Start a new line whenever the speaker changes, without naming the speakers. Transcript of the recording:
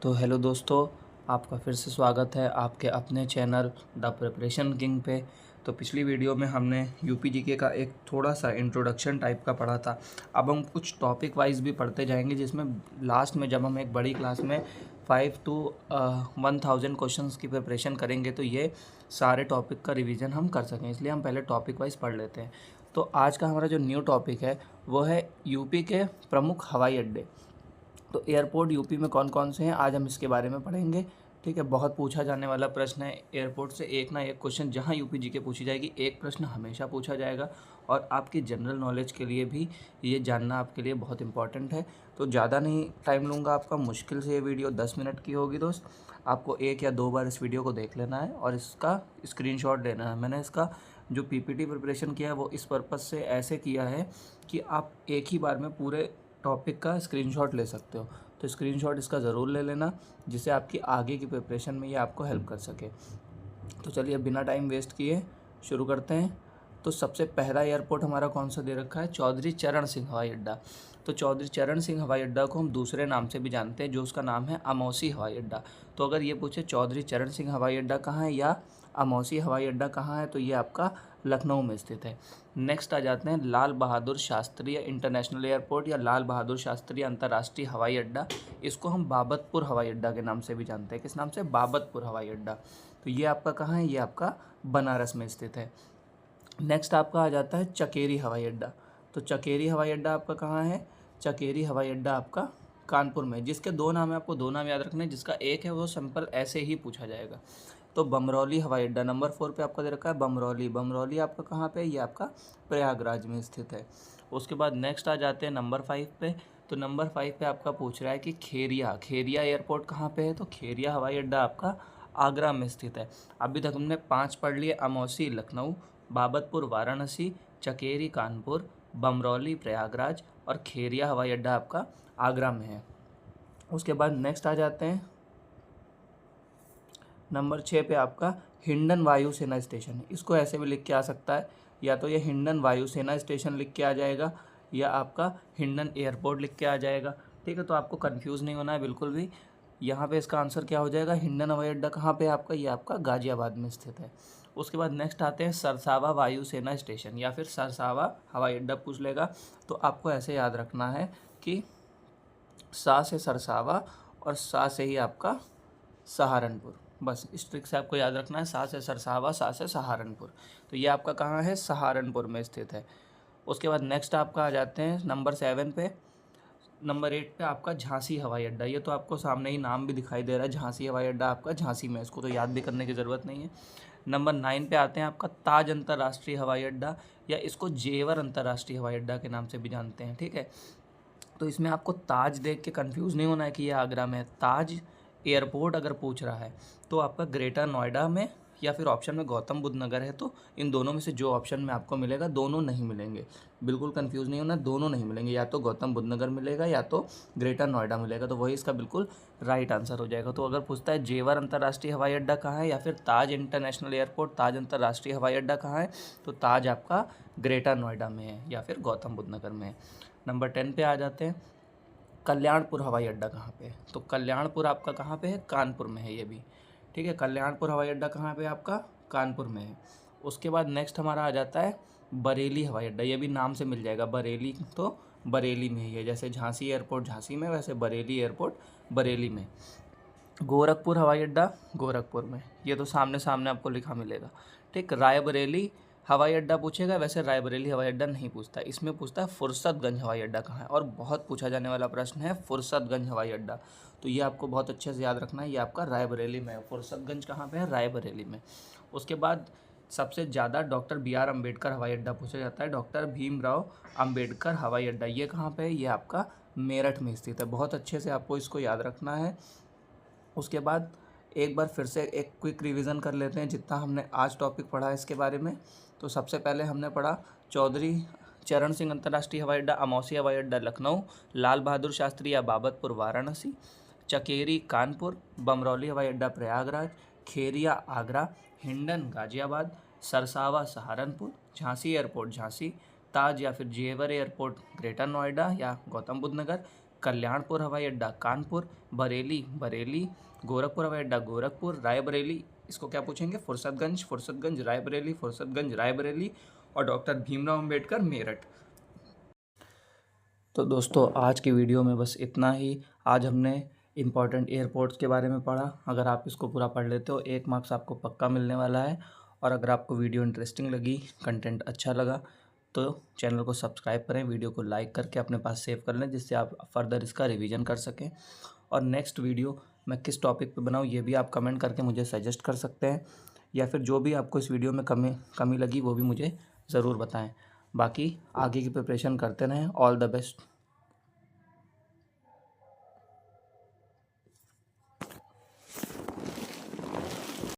तो हेलो दोस्तों, आपका फिर से स्वागत है आपके अपने चैनल द प्रिपरेशन किंग पे। तो पिछली वीडियो में हमने यूपी जीके का एक थोड़ा सा इंट्रोडक्शन टाइप का पढ़ा था। अब हम कुछ टॉपिक वाइज भी पढ़ते जाएंगे, जिसमें लास्ट में जब हम एक बड़ी क्लास में 5 to 1000 क्वेश्चंस की प्रिपरेशन करेंगे तो ये सारे टॉपिक का रिवीजन हम कर सकें, इसलिए हम पहले टॉपिक वाइज पढ़ लेते हैं। तो आज का हमारा जो न्यू टॉपिक है वो है यूपी के प्रमुख हवाई अड्डे। तो एयरपोर्ट यूपी में कौन कौन से हैं, आज हम इसके बारे में पढ़ेंगे। ठीक है, बहुत पूछा जाने वाला प्रश्न है। एयरपोर्ट से एक ना एक क्वेश्चन जहां यूपी जीके पूछी जाएगी, एक प्रश्न हमेशा पूछा जाएगा। और आपकी जनरल नॉलेज के लिए भी ये जानना आपके लिए बहुत इंपॉर्टेंट है। तो ज़्यादा नहीं टाइम लूँगा आपका, मुश्किल से ये वीडियो 10 मिनट की होगी दोस्त। आपको एक या दो बार इस वीडियो को देख लेना है और इसका स्क्रीनशॉट लेना है। मैंने इसका जो पीपीटी प्रिपरेशन किया है वो इस पर्पज़ से ऐसे किया है कि आप एक ही बार में पूरे टॉपिक का स्क्रीनशॉट ले सकते हो। तो स्क्रीनशॉट इसका ज़रूर ले लेना, जिससे आपकी आगे की प्रिपरेशन में ये आपको हेल्प कर सके। तो चलिए बिना टाइम वेस्ट किए शुरू करते हैं। तो सबसे पहला एयरपोर्ट हमारा कौन सा दे रखा है, चौधरी चरण सिंह हवाई अड्डा। तो चौधरी चरण सिंह हवाई अड्डा को हम दूसरे नाम से भी जानते हैं, जो उसका नाम है अमौसी हवाई अड्डा। तो अगर ये पूछे चौधरी चरण सिंह हवाई अड्डा कहाँ है या अमौसी हवाई अड्डा कहाँ है, तो ये आपका लखनऊ में स्थित है। नेक्स्ट आ जाते हैं लाल बहादुर शास्त्री इंटरनेशनल एयरपोर्ट या लाल बहादुर शास्त्री अंतर्राष्ट्रीय हवाई अड्डा। इसको हम बाबतपुर हवाई अड्डा के नाम से भी जानते हैं। किस नाम से, बाबतपुर हवाई अड्डा। तो ये आपका कहाँ है, ये आपका बनारस में स्थित है। नेक्स्ट आपका आ जाता है चकेरी हवाई अड्डा। तो चकेरी हवाई अड्डा आपका कहाँ है, चकेरी हवाई अड्डा आपका कानपुर में। जिसके दो नाम है, आपको दो नाम याद रखने हैं। जिसका एक है वो सिंपल ऐसे ही पूछा जाएगा। तो बमरौली हवाई अड्डा नंबर 4 पे आपका दे रखा है बमरौली। बमरौली आपका कहाँ पे है, ये आपका प्रयागराज में स्थित है। उसके बाद नेक्स्ट आ जाते हैं नंबर 5 पे। तो नंबर 5 पे आपका पूछ रहा है कि खेरिया, खेरिया एयरपोर्ट कहाँ पे है। तो खेरिया हवाई अड्डा आपका आगरा में स्थित है। अभी तक हमने 5 पढ़ लिए, अमौसी लखनऊ, बाबतपुर वाराणसी, चकेरी कानपुर, बमरौली प्रयागराज और खेरिया हवाई अड्डा आपका आगरा में है। उसके बाद नेक्स्ट आ जाते हैं नंबर 6 पे आपका हिंडन वायुसेना स्टेशन। इसको ऐसे भी लिख के आ सकता है, या तो ये हिंडन वायुसेना स्टेशन लिख के आ जाएगा या आपका हिंडन एयरपोर्ट लिख के आ जाएगा। ठीक है, तो आपको कंफ्यूज नहीं होना है बिल्कुल भी। यहाँ पे इसका आंसर क्या हो जाएगा, हिंडन हवाई अड्डा कहाँ पे है आपका, ये आपका गाजियाबाद में स्थित है। उसके बाद नेक्स्ट आते हैं सरसावा वायुसेना स्टेशन, या फिर सरसावा हवाई अड्डा पूछ लेगा। तो आपको ऐसे याद रखना है कि सा से सरसावा और सा से ही आपका सहारनपुर। बस इस ट्रिक से आपको याद रखना है, सा से सरसावा, सा से सहारनपुर। तो ये आपका कहाँ है, सहारनपुर में स्थित है। उसके बाद नेक्स्ट आपका आ जाते हैं नंबर 7 पे। नंबर 8 पे आपका झांसी हवाई अड्डा। ये तो आपको सामने ही नाम भी दिखाई दे रहा है, झांसी हवाई अड्डा आपका झांसी में, इसको तो याद भी करने की ज़रूरत नहीं है। नंबर 9 पे आते हैं आपका ताज अंतर्राष्ट्रीय हवाई अड्डा, या इसको जेवर अंतर्राष्ट्रीय हवाई अड्डा के नाम से भी जानते हैं। ठीक है, तो इसमें आपको ताज देख के कंफ्यूज नहीं होना है कि ये आगरा में है। ताज एयरपोर्ट अगर पूछ रहा है तो आपका ग्रेटर नोएडा में, या फिर ऑप्शन में गौतम बुद्ध नगर है। तो इन दोनों में से जो ऑप्शन में आपको मिलेगा, दोनों नहीं मिलेंगे, बिल्कुल कंफ्यूज नहीं होना, दोनों नहीं मिलेंगे। या तो गौतम बुद्ध नगर मिलेगा या तो ग्रेटर नोएडा मिलेगा, तो वही इसका बिल्कुल राइट आंसर हो जाएगा। तो अगर पूछता है जेवर अंतर्राष्ट्रीय हवाई अड्डा कहाँ है या फिर ताज इंटरनेशनल एयरपोर्ट, ताज अंतर्राष्ट्रीय हवाई अड्डा कहाँ है, तो ताज आपका ग्रेटर नोएडा में है या फिर गौतम बुद्ध नगर में है। नंबर 10 पे आ जाते हैं, कल्याणपुर हवाई अड्डा कहाँ पे है। तो कल्याणपुर आपका कहाँ पे है, कानपुर में है ये भी। ठीक है, कल्याणपुर हवाई अड्डा कहाँ पे है आपका, कानपुर में है। उसके बाद नेक्स्ट हमारा आ जाता है बरेली हवाई अड्डा। ये भी नाम से मिल जाएगा, बरेली तो बरेली में ही है। जैसे झांसी एयरपोर्ट झांसी में, वैसे बरेली एयरपोर्ट बरेली में। गोरखपुर हवाई अड्डा गोरखपुर में, ये तो सामने सामने आपको लिखा मिलेगा। ठीक, रायबरेली हवाई अड्डा पूछेगा, वैसे रायबरेली हवाई अड्डा नहीं पूछता, इसमें पूछता है फुर्सतगंज हवाई अड्डा कहाँ है। और बहुत पूछा जाने वाला प्रश्न है फुर्सतगंज हवाई अड्डा। तो ये आपको बहुत अच्छे से याद रखना है, ये आपका रायबरेली में है। फुर्सतगंज कहाँ पे है, रायबरेली में। उसके बाद सबसे ज़्यादा डॉक्टर BR अम्बेडकर हवाई अड्डा पूछा जाता है, डॉक्टर भीमराव अम्बेडकर हवाई अड्डा। ये कहाँ पे है, ये आपका मेरठ में स्थित है। बहुत अच्छे से आपको इसको याद रखना है। उसके बाद एक बार फिर से एक क्विक रिवीजन कर लेते हैं जितना हमने आज टॉपिक पढ़ा है इसके बारे में। तो सबसे पहले हमने पढ़ा चौधरी चरण सिंह अंतर्राष्ट्रीय हवाई अड्डा, अमौसी हवाई अड्डा लखनऊ, लाल बहादुर शास्त्री या बाबतपुर वाराणसी, चकेरी कानपुर, बमरौली हवाई अड्डा प्रयागराज, खेरिया आगरा, हिंडन गाजियाबाद, सरसावा सहारनपुर, झांसी एयरपोर्ट झांसी, ताज या फिर जेवर एयरपोर्ट ग्रेटर नोएडा या गौतम बुद्ध नगर, कल्याणपुर हवाई अड्डा कानपुर, बरेली बरेली, गोरखपुर हवाई अड्डा गोरखपुर, रायबरेली इसको क्या पूछेंगे फुर्सतगंज फुर्सतगंज रायबरेली फुर्सतगंज रायबरेली, और डॉक्टर भीमराव अम्बेडकर मेरठ। तो दोस्तों आज की वीडियो में बस इतना ही। आज हमने इम्पॉर्टेंट एयरपोर्ट्स के बारे में पढ़ा। अगर आप इसको पूरा पढ़ लेते हो 1 मार्क्स आपको पक्का मिलने वाला है। और अगर आपको वीडियो इंटरेस्टिंग लगी, कंटेंट अच्छा लगा, तो चैनल को सब्सक्राइब करें, वीडियो को लाइक करके अपने पास सेव कर लें, जिससे आप फर्दर इसका रिवीजन कर सकें। और नेक्स्ट वीडियो मैं किस टॉपिक पे बनाऊँ ये भी आप कमेंट करके मुझे सजेस्ट कर सकते हैं, या फिर जो भी आपको इस वीडियो में कमी लगी वो भी मुझे ज़रूर बताएं। बाकी आगे की प्रिपरेशन करते रहें। All the best.